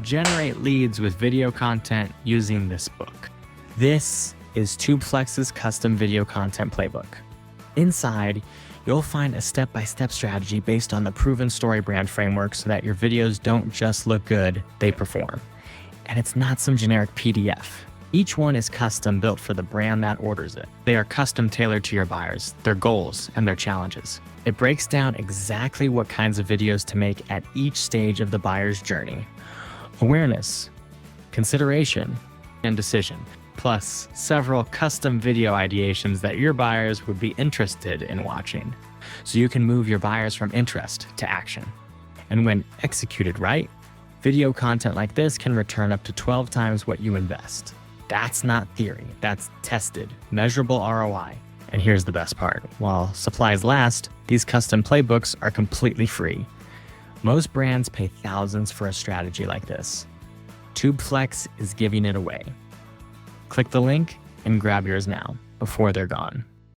Generate leads with video content using this book. This is TubeFlex's custom video content playbook. Inside, you'll find a step-by-step strategy based on the proven StoryBrand framework so that your videos don't just look good, they perform. And it's not some generic PDF. Each one is custom built for the brand that orders it. They are custom tailored to your buyers, their goals, and their challenges. It breaks down exactly what kinds of videos to make at each stage of the buyer's journey. Awareness, consideration, and decision, plus several custom video ideations that your buyers would be interested in watching. So you can move your buyers from interest to action. And when executed right, video content like this can return up to 12 times what you invest. That's not theory, that's tested, measurable ROI. And here's the best part. While supplies last, these custom playbooks are completely free. Most brands pay thousands for a strategy like this. TubeFlex is giving it away. Click the link and grab yours now before they're gone.